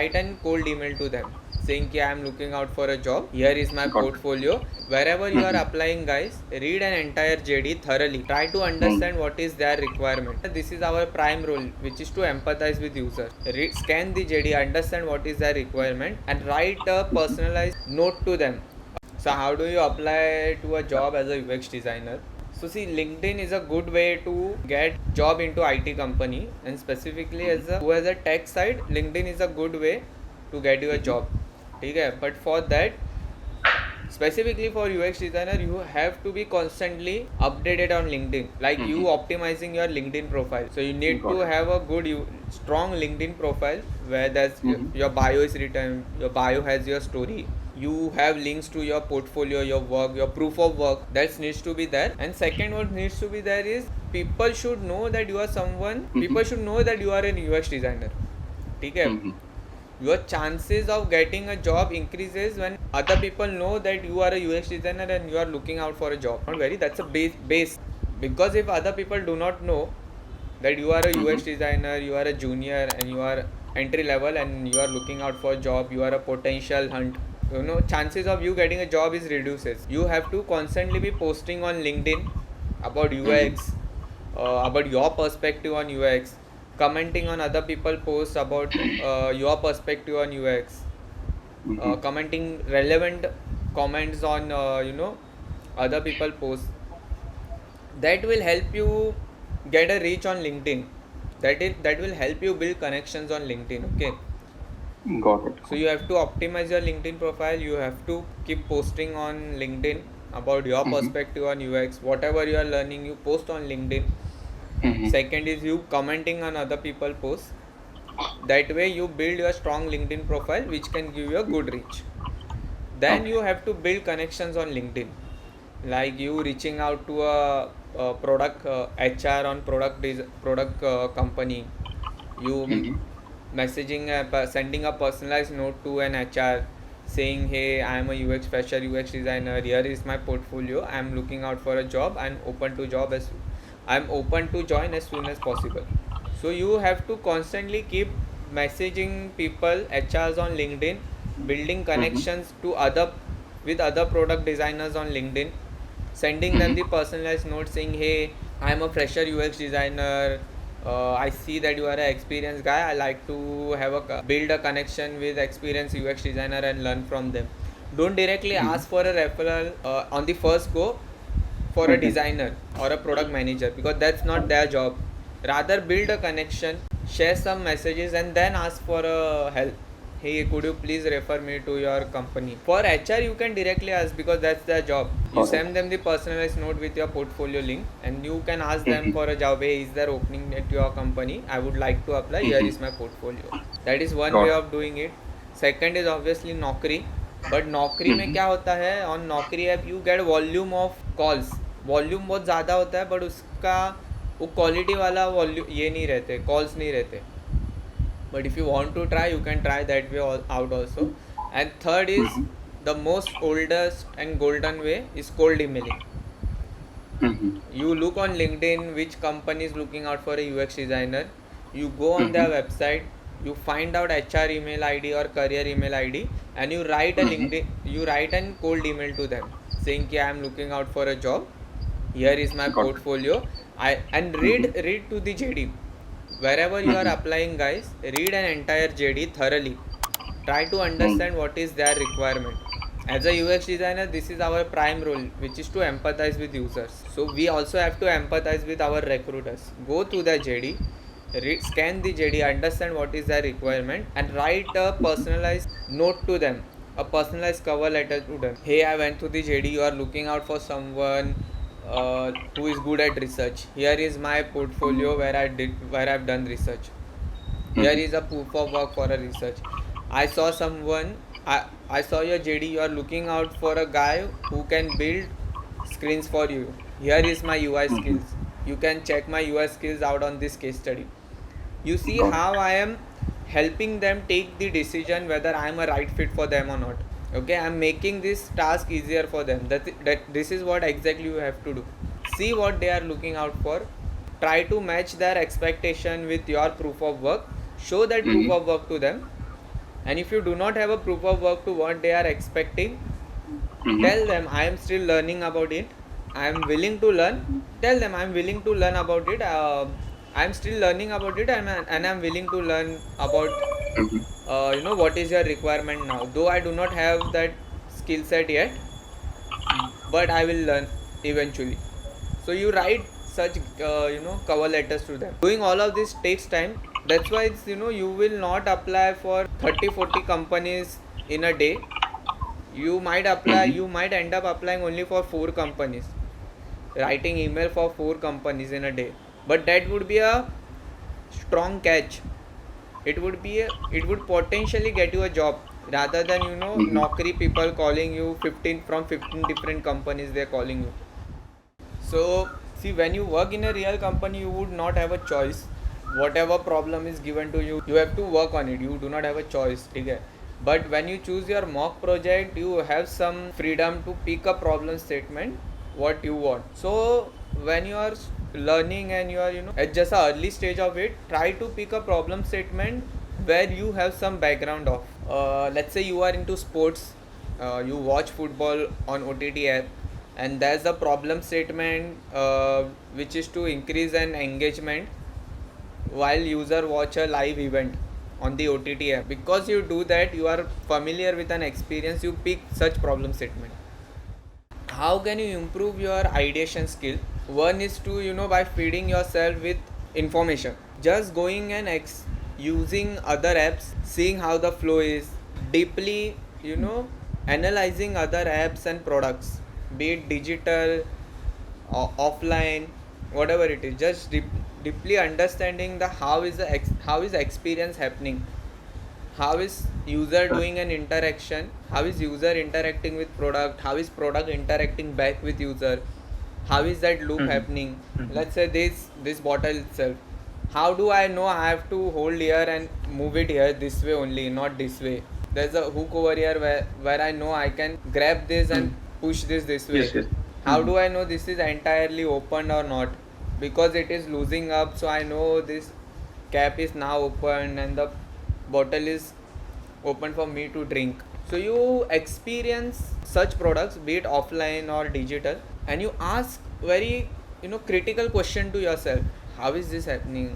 write a cold email to them saying I am looking out for a job. Here is my Got it. portfolio. Wherever you are Mhm. applying, guys, read an entire JD thoroughly. Try to Mhm. understand what is their requirement. This is our prime role, which is to empathize with users. Scan the JD, understand what is their requirement, and write a Mhm. personalized note to them. So how do you apply to a job as a UX designer? So see, LinkedIn is a good way to get job into IT company, and specifically Mhm. as a who has a tech side, LinkedIn is a good way to get you a Mhm. job. ठीक है, but for that, specifically for UX designer, you have to be constantly updated on LinkedIn, like you Mhm. optimizing your LinkedIn profile. So you need to Got it. have a good strong LinkedIn profile where there's Mhm. your bio is written, your bio has your story, you have links to your portfolio, your work, your proof of work, that needs to be there. And second, what needs to be there is people should know that you are someone, Mhm. people should know that you are an UX designer. ठीक है, Mhm. your chances of getting a job increases when other people know that you are a UX designer and you are looking out for a job. Not very, that's a base. Because if other people do not know that you are a UX Mhm. designer, you are a junior and you are entry level and you are looking out for a job, you are a potential hunt, chances of you getting a job is reduces. You have to constantly be posting on LinkedIn about Mhm. UX, about your perspective on UX, commenting on other people posts about your perspective on UX, Mhm. commenting relevant comments on other people posts. That will help you get a reach on LinkedIn. That will help you build connections on LinkedIn. Okay, Got it. so you have to optimize your LinkedIn profile. You have to keep posting on LinkedIn about your Mhm. perspective on UX. Whatever you are learning, you post on LinkedIn. Mhm. Second is you commenting on other people posts. That way you build your strong LinkedIn profile which can give you a good reach. Then Okay. you have to build connections on LinkedIn, like you reaching out to a product HR on product company. You Mhm. messaging sending a personalized note to an HR saying, hey, I am a UX fresher, UX designer, here is my portfolio, I am looking out for a job, I am open to join as soon as possible. So you have to constantly keep messaging people, HRs on LinkedIn, building Mhm. connections to other with other product designers on LinkedIn, sending them Mhm. the personalized note saying, hey, I am a fresher UX designer, I see that you are an experienced guy, I like to have a build a connection with experienced UX designer and learn from them. Don't directly Mhm. ask for a referral on the first go for a Mhm. designer or a product manager, because that's not their job. Rather build a connection, share some messages, and then ask for a help. Hey, could you please refer me to your company? For HR you can directly ask because that's their job. You Got it. send them the personalized note with your portfolio link and you can ask them Mhm. for a job. Hey, is there opening at your company? I would like to apply, here Mhm. is my portfolio. That is one way Got it. of doing it. Second is obviously Naukri. But नौकरी में Mhm. क्या होता है, on नौकरी app you get volume of calls, volume बहुत ज़्यादा होता है बट उसका वो क्वालिटी वाला वॉल्यूम ये नहीं रहते, कॉल्स नहीं रहते. But if you want to try, you can try that way out also. And third is Mhm. the most oldest and golden way is cold emailing. Mhm. You look on LinkedIn which company is looking out for a UX designer, you go on their Mhm. website, you find out HR email ID or career email ID, and you write a Mhm. LinkedIn, you write a cold email to them saying I am looking out for a job, here is my Got it. portfolio. And Mhm. read to the JD. Wherever you are Mhm. applying, guys, read an entire JD thoroughly. Try to Mhm. understand what is their requirement. As a UX designer, this is our prime role, which is to empathize with users. So we also have to empathize with our recruiters. Go to the JD, scan the JD, understand what is their requirement, and write a Mhm. personalized note to them, a personalized cover letter to them. Hey, I went to the JD. You are looking out for someone who is good at research. Here is my portfolio where I've done research. Here Mhm. is a proof of work for a research. I saw someone. I saw your JD. You are looking out for a guy who can build screens for you. Here is my UI Mhm. skills. You can check my UI skills out on this case study. You see Got it. how I am helping them take the decision whether I am a right fit for them or not. Okay, I am making this task easier for them. That this is what exactly you have to do. See what they are looking out for. Try to match their expectation with your proof of work. Show that proof Mhm. of work to them And if you do not have a proof of work to what they are expecting, Mhm. tell them I am still learning about it. I am willing to learn. Tell them I am willing to learn about it. I am still learning about it, and I am willing to learn about Mhm. what is your requirement now. Though I do not have that skill set yet, but I will learn eventually. So you write such cover letters to them. Doing all of this takes time. That's why it's you will not apply for 30-40 companies in a day. Mhm. You might end up applying only for 4 companies, writing email for 4 companies in a day. But that would be a strong catch. It would potentially get you a job rather than Mhm. Naukri people calling you 15 from 15 different companies. They're calling you. So, see, when you work in a real company, you would not have a choice. Whatever problem is given to you, you have to work on it. You do not have a choice. Okay? But when you choose your mock project, you have some freedom to pick a problem statement what you want. So, when you are learning and you are, at just a early stage of it, try to pick a problem statement where you have some background of. Let's say you are into sports, you watch football on OTT app, and there's the problem statement which is to increase an engagement while user watch a live event on the OTT app. Because you do that, you are familiar with an experience, you pick such problem statement. How can you improve your ideation skill? One is to by feeding yourself with information. Just going and using other apps, seeing how the flow is, deeply analyzing other apps and products, be it digital or offline, whatever it is. Just deeply understanding the how is experience happening, how is user doing an interaction, how is user interacting with product, how is product interacting back with user, how is that loop Mhm. happening. Mhm. Let's say this bottle itself, how do I know I have to hold here and move it here this way only, not this way? There's a hook over here where I know I can grab this and Mhm. push this way. Yes, yes. How Mhm. do I know this is entirely opened or not? Because it is losing up, so I know this cap is now open and the bottle is open for me to drink. So you experience such products, be it offline or digital, and you ask very critical question to yourself: how is this happening?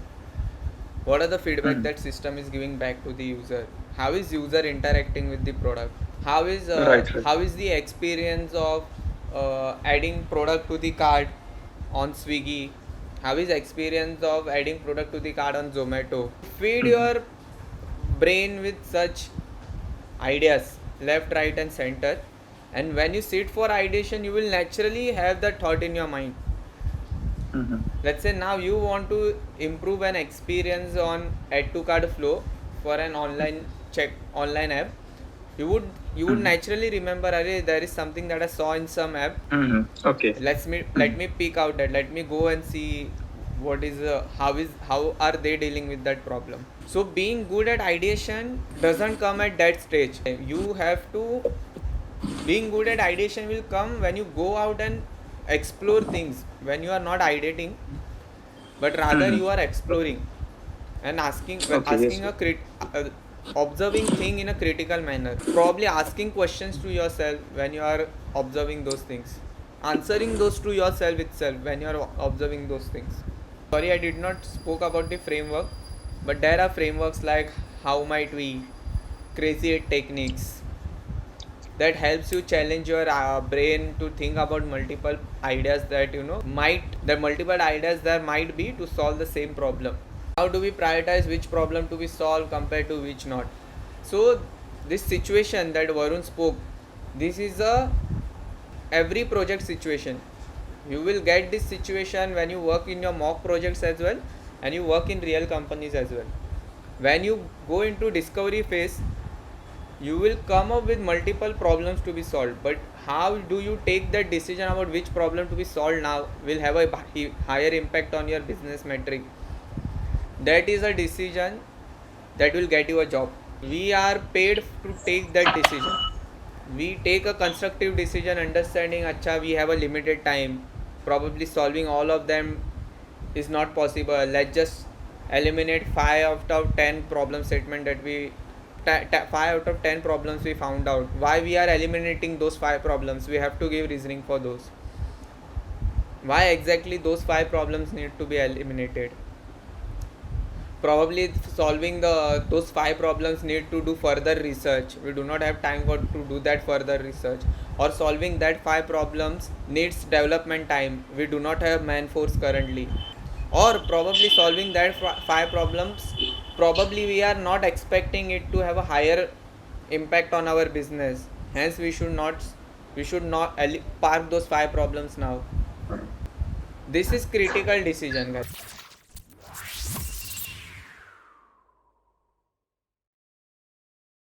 What are the feedback Mhm. that system is giving back to the user? How is user interacting with the product? Right, right. How is the experience of adding product to the cart on Swiggy? How is experience of adding product to the cart on Zomato? Feed Mhm. your brain with such ideas left, right, and center. And when you sit for ideation, you will naturally have that thought in your mind. Mhm. Let's say now you want to improve an experience on add to cart flow for an online app. You would Mhm. naturally remember, Array, there is something that I saw in some app. Mhm. Okay. Let Mhm. me pick out that. Let me go and see what is how are they dealing with that problem. So being good at ideation doesn't come at that stage. You have to Being good at ideation will come when you go out and explore things, when you are not ideating but rather Mhm. you are exploring and Okay. Yes. asking observing thing in a critical manner, probably asking questions to yourself when you are observing those things, answering those to yourself itself when you are observing those things. Sorry, I did not spoke about the framework, but there are frameworks like How Might We, Crazy Eight Techniques, that helps you challenge your brain to think about multiple ideas that multiple ideas there might be to solve the same problem. How do we prioritize which problem to be solved compared to which not? So this situation that Varun spoke, this is a every project situation. You will get this situation when you work in your mock projects as well, and you work in real companies as well. When you go into discovery phase, you will come up with multiple problems to be solved, but how do you take that decision about which problem to be solved now will have a higher impact on your business metric. That is a decision that will get you a job. We are paid to take that decision. We take a constructive decision understanding acha we have a limited time, probably solving all of them is not possible. Let's just eliminate 5 out of 10 problem statement that we 5 out of 10 problems we found out, why we are eliminating those 5 problems? We have to give reasoning for those. Why exactly those 5 problems need to be eliminated? Probably solving those 5 problems need to do further research. We do not have time to do that further research. Or solving that 5 problems needs development time. We do not have man force currently. Or probably solving that 5 problems, probably we are not expecting it to have a higher impact on our business. Hence we should not park those 5 problems now. This is critical decision, guys.